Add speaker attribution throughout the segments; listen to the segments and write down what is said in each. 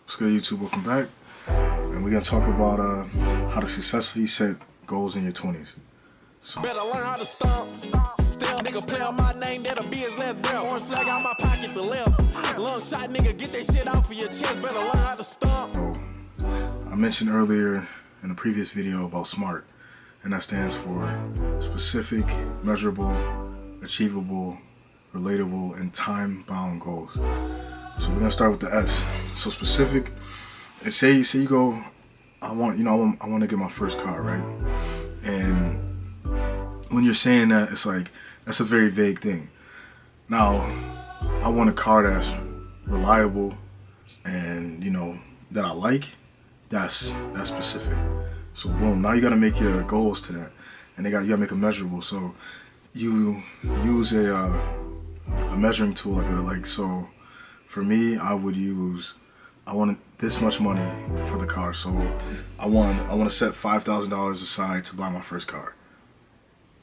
Speaker 1: What's good, YouTube? Welcome back. And we're gonna talk about how to successfully set goals in your 20s. So
Speaker 2: better learn how to stomp. Still, nigga, play on my name, that'll be his last breath. Orange flag out my pocket, the left. Long shot, nigga, get that shit out for your chest. Better learn how to stomp.
Speaker 1: I mentioned earlier in a previous video about SMART, and that stands for specific, measurable, achievable, relatable, and time-bound goals. So we're gonna start with the S. So specific. And say you go, I want to get my first car, right? And when you're saying that, it's like that's a very vague thing. Now, I want a car that's reliable and that I like. That's specific. So boom, now you gotta make your goals to that, and you gotta make a measurable. So you use a measuring tool so. For me, I want this much money for the car, so I want to set $5,000 aside to buy my first car.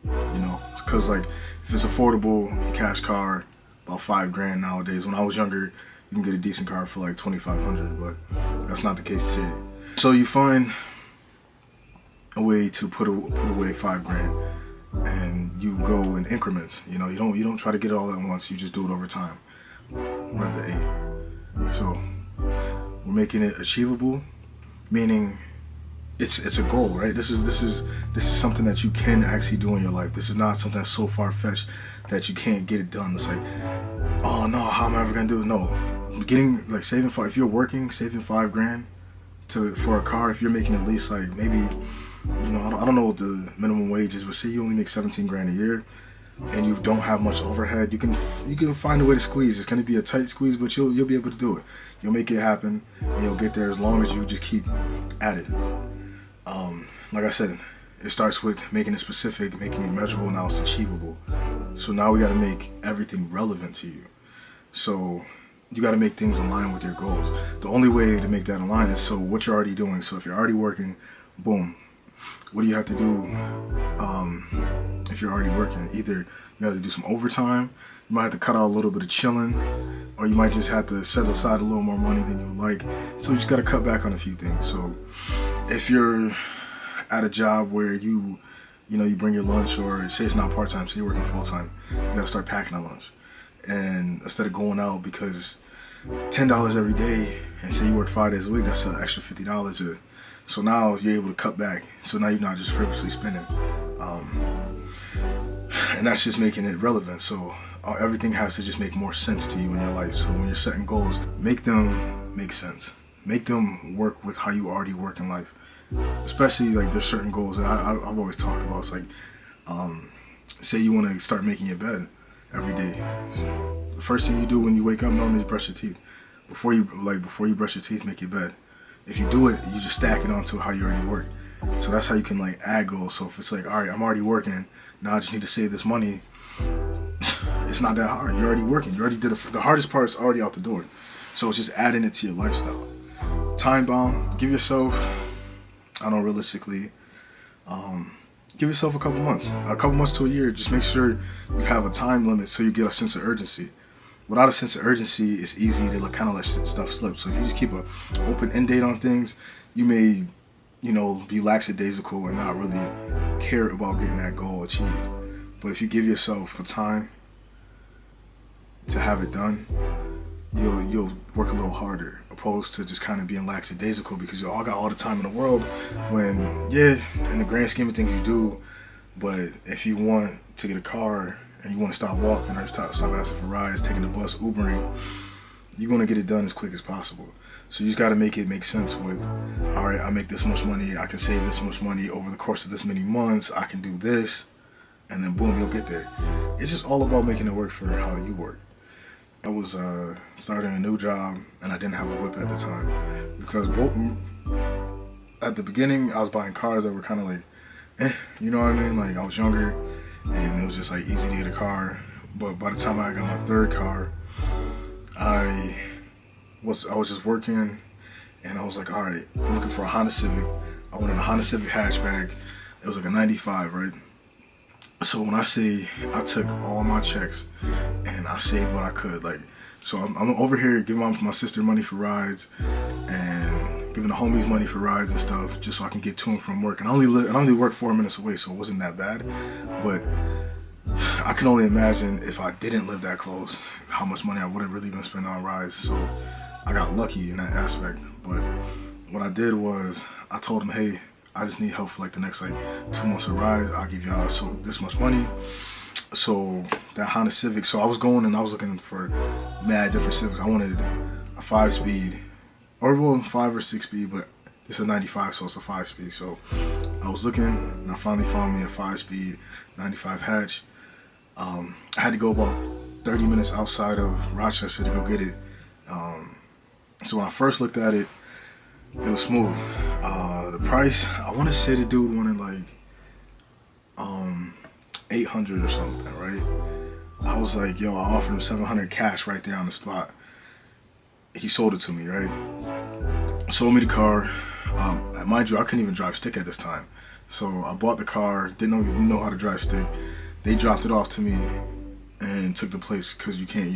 Speaker 1: Because like if it's affordable cash car, about $5,000 nowadays. When I was younger, you can get a decent car for like $2,500, but that's not the case today. So you find a way to put away $5,000, and you go in increments. You don't try to get it all at once. You just do it over time. We're at the A. So we're making it achievable, meaning it's a goal, right? This is something that you can actually do in your life. This is not something that's so far-fetched that you can't get it done. It's like, oh no, how am I ever gonna do it? No, saving if you're working, saving $5,000 for a car. If you're making at least like maybe, I don't know what the minimum wage is, but say you only make $17,000 a year, and you don't have much overhead, you can find a way to squeeze. It's going to be a tight squeeze, but you'll be able to do it. You'll make it happen, and you'll get there as long as you just keep at it. Like I said, it starts with making it specific, making it measurable. Now it's achievable. So now we got to make everything relevant to you. So you got to make things align with your goals. The only way to make that align is what you're already doing. So if you're already working, boom, what do you have to do? If you're already working, either you have to do some overtime, you might have to cut out a little bit of chilling, or you might just have to set aside a little more money than you like. So you just got to cut back on a few things. So if you're at a job where you bring your lunch, or say it's not part-time, so you're working full-time, you got to start packing a lunch. And instead of going out, because $10 every day, and say you work 5 days a week, that's an extra $50. So now you're able to cut back. So now you're not just frivolously spending. And that's just making it relevant. So everything has to just make more sense to you in your life. So when you're setting goals, make them make sense. Make them work with how you already work in life. Especially like there's certain goals that I've always talked about. It's like, say you want to start making your bed every day. The first thing you do when you wake up normally is brush your teeth. Before you brush your teeth, make your bed. If you do it, you just stack it onto how you already work. So that's how you can add goals. So if it's like, all right, I'm already working, now I just need to save this money. It's not that hard. You're already working. You already did the hardest part is already out the door. So it's just adding it to your lifestyle. Time bound. Give yourself, realistically, give yourself a couple months to a year. Just make sure you have a time limit so you get a sense of urgency. Without a sense of urgency, it's easy to kind of let stuff slip. So if you just keep an open end date on things, you may, be lackadaisical and not really care about getting that goal achieved. But if you give yourself a time to have it done, you'll work a little harder, opposed to just kind of being lackadaisical because you all got all the time in the world. When, yeah, in the grand scheme of things you do, but if you want to get a car and you want to stop walking or stop asking for rides, taking the bus, Ubering, you're going to get it done as quick as possible. So you just got to make it make sense with, all right, I make this much money, I can save this much money over the course of this many months, I can do this, and then boom, you'll get there. It's just all about making it work for how you work. I was starting a new job, and I didn't have a whip at the time. Because at the beginning, I was buying cars that were kind of like, you know what I mean? Like, I was younger, and it was just like easy to get a car. But by the time I got my third car, I was just working, and I was like, all right, I'm looking for a Honda Civic. I wanted a Honda Civic hatchback. It was like a 95, right? So when I say I took all my checks and I saved what I could, So I'm over here giving my sister money for rides and giving the homies money for rides and stuff, just so I can get to and from work. And I only work 4 minutes away, so it wasn't that bad. But I can only imagine if I didn't live that close, how much money I would have really been spending on rides. So I got lucky in that aspect. But what I did was I told him, hey, I just need help for like the next like 2 months of rides. I'll give y'all so this much money. So that Honda Civic, so I was going and I was looking for mad different Civics. I wanted a 5-speed, or well, 5 or 6-speed, but it's a 95, so it's a 5-speed. So I was looking and I finally found me a 5-speed 95 hatch. I had to go about 30 minutes outside of Rochester to go get it. So when I first looked at it, it was smooth. The price, I want to say the dude wanted like 800 or something, right? I was like, yo, I offered him 700 cash right there on the spot. He sold it to me, right? Sold me the car. Mind you, I couldn't even drive stick at this time. So I bought the car, didn't even know how to drive stick. They dropped it off to me and took the place, because you can't,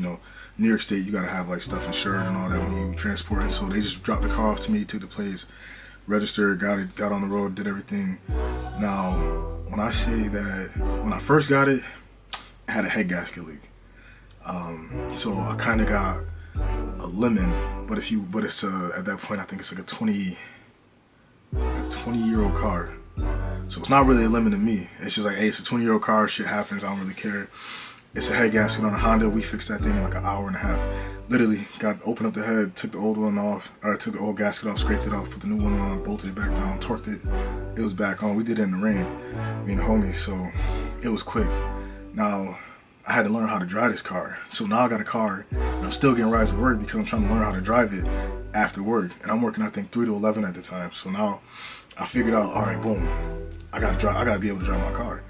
Speaker 1: New York State, you gotta have like stuff insured and all that when you transport it. So they just dropped the car off to me, took the place, registered, got on the road, did everything. Now, when I say that, when I first got it, it had a head gasket leak. So I kind of got a lemon, but it's at that point I think it's like a 20-year-old car. So it's not really a lemon to me. It's just like, hey, it's a 20-year-old car, shit happens, I don't really care. It's a head gasket on a Honda. We fixed that thing in like an hour and a half. Literally, opened up the head, took the old one off, or took the old gasket off, scraped it off, put the new one on, bolted it back down, torqued it. It was back on. We did it in the rain, me and the homies, so it was quick. Now, I had to learn how to drive this car. So now I got a car, and I'm still getting rides to work because I'm trying to learn how to drive it after work. And I'm working, I think, 3 to 11 at the time. So now I figured out, all right, boom, I gotta be able to drive my car.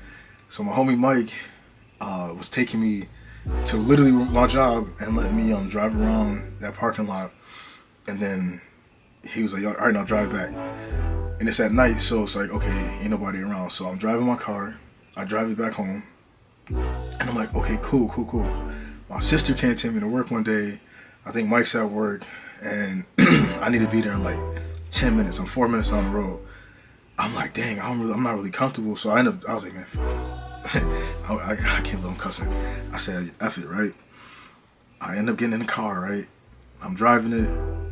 Speaker 1: So my homie Mike was taking me to literally my job and letting me drive around that parking lot, and then he was like, all right, now drive back. And it's at night, so it's like, okay, ain't nobody around. So I'm driving my car, I drive it back home, and I'm like, okay, cool. My sister can't take me to work one day. I think Mike's at work, and I need to be there in like 10 minutes. I'm 4 minutes on the road. I'm like, dang, I'm not really comfortable. So I was like, man, I can't believe I'm cussing. I said, F it, right? I end up getting in the car, right? I'm driving it.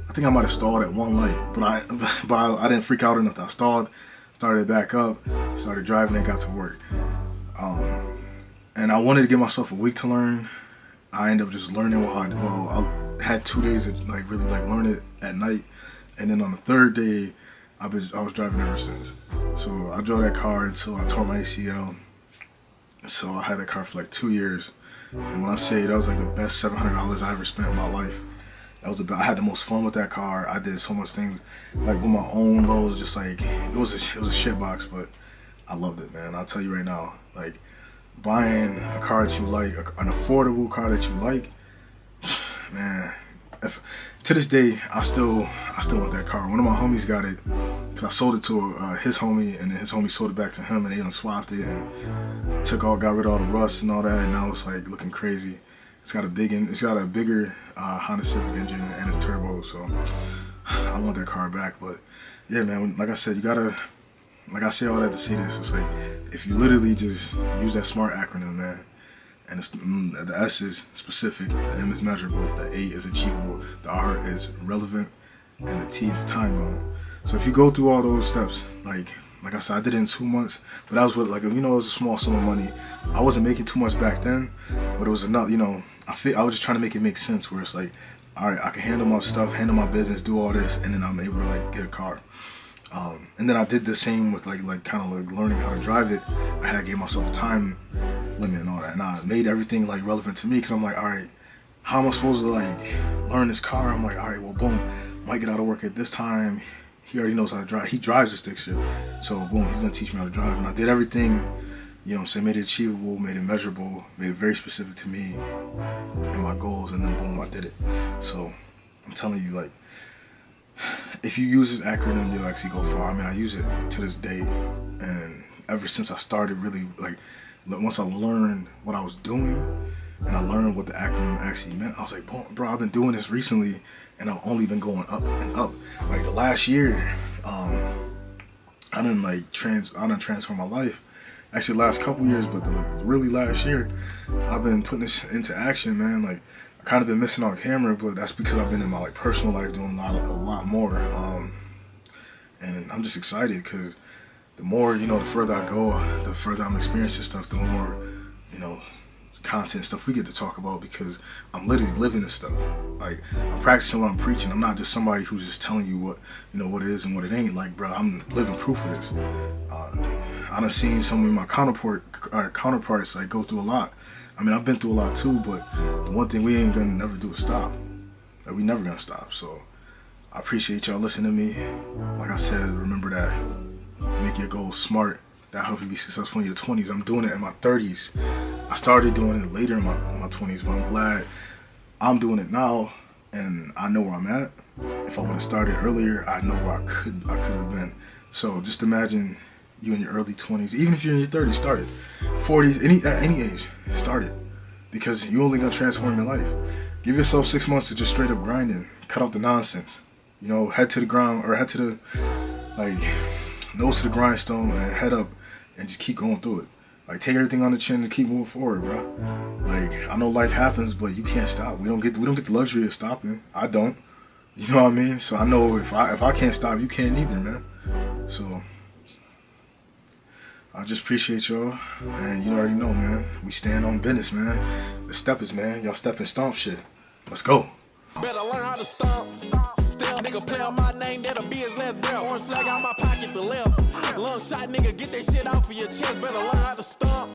Speaker 1: I think I might have stalled at one light, but I didn't freak out or nothing. I stalled, started it back up, started driving, and got to work. And I wanted to give myself a week to learn. I ended up just learning I had 2 days to like really like learn it at night, and then on the third day, I was driving ever since. So I drove that car until I tore my ACL. So I had that car for like 2 years, and when I say that was like the best $700 I ever spent in my life. I had the most fun with that car. I did so much things like with my own lows, just like it was a shit box, but I loved it, man. I'll tell you right now, like buying a car that you like, an affordable car that you like, man. To this day, I still want that car. One of my homies got it, cause I sold it to his homie, and then his homie sold it back to him, and they unswapped it and got rid of all the rust and all that, and now it's like looking crazy. It's got a bigger Honda Civic engine, and it's turbo, so I want that car back. But yeah, man, like I said, you gotta, like I say all that to say this, it's like if you literally just use that SMART acronym, man. And the S is specific, the M is measurable, the A is achievable, the R is relevant, and the T is time bound. So if you go through all those steps, like I said, I did it in 2 months, but that was with it was a small sum of money. I wasn't making too much back then, but it was enough, I was just trying to make it make sense, where it's like, all right, I can handle my stuff, handle my business, do all this, and then I'm able to like get a car. And then I did the same with like kind of like learning how to drive it. I had to give myself a time limit and all that, and I made everything like relevant to me, because I'm like, all right, how am I supposed to like learn this car? I'm like, all right, well, boom, might get out of work at this time. He already knows how to drive. He drives the stick shift, so boom, he's gonna teach me how to drive. And I did everything, made it achievable, made it measurable, made it very specific to me and my goals, and then boom, I did it. So I'm telling you, like, if you use this acronym, you'll actually go far. I mean, I use it to this day, and ever since I started really, like, once I learned what I was doing, and I learned what the acronym actually meant. I was like, bro, I've been doing this recently, and I've only been going up and up. Like the last year, I done transform my life. Actually, the last couple years, but really last year, I've been putting this into action, man. Like I kind of been missing on camera, but that's because I've been in my like personal life doing a lot more. And I'm just excited because the more, the further I go, the further I'm experiencing stuff, the more, content stuff we get to talk about, because I'm literally living this stuff. Like I'm practicing what I'm preaching. I'm not just somebody who's just telling you what, what it is and what it ain't. Like, bro, I'm living proof of this. I done seen some of my counterparts like go through a lot. I mean, I've been through a lot too, but the one thing we ain't gonna never do is stop. Like we never gonna stop. So I appreciate y'all listening to me. Like I said, remember that. Make your goals smart. That helps you be successful in your 20s. I'm doing it in my 30s. I started doing it later in my 20s, but I'm glad I'm doing it now, and I know where I'm at. If I would have started earlier, I know where I could have been. So just imagine you in your early 20s, even if you're in your 30s, start it. 40s, at any age, start it, because you're only gonna transform your life. Give yourself 6 months to just straight up grinding. Cut out the nonsense. Head to the ground, or head to the nose to the grindstone and head up, and just keep going through it. Like take everything on the chin and keep moving forward, bro. Like I know life happens, but you can't stop. We don't get the luxury of stopping. I don't. You know what I mean? So I know if I can't stop, you can't either, man. So I just appreciate y'all, and you already know, man. We stand on business, man. The steppers, man. Y'all step and stomp shit. Let's go.
Speaker 2: Better learn how to stomp. Still, nigga, play on my name, that'll be his last breath. Orange flag out my pocket, the left. Long shot, nigga, get that shit out for your chest. Better learn how to stomp.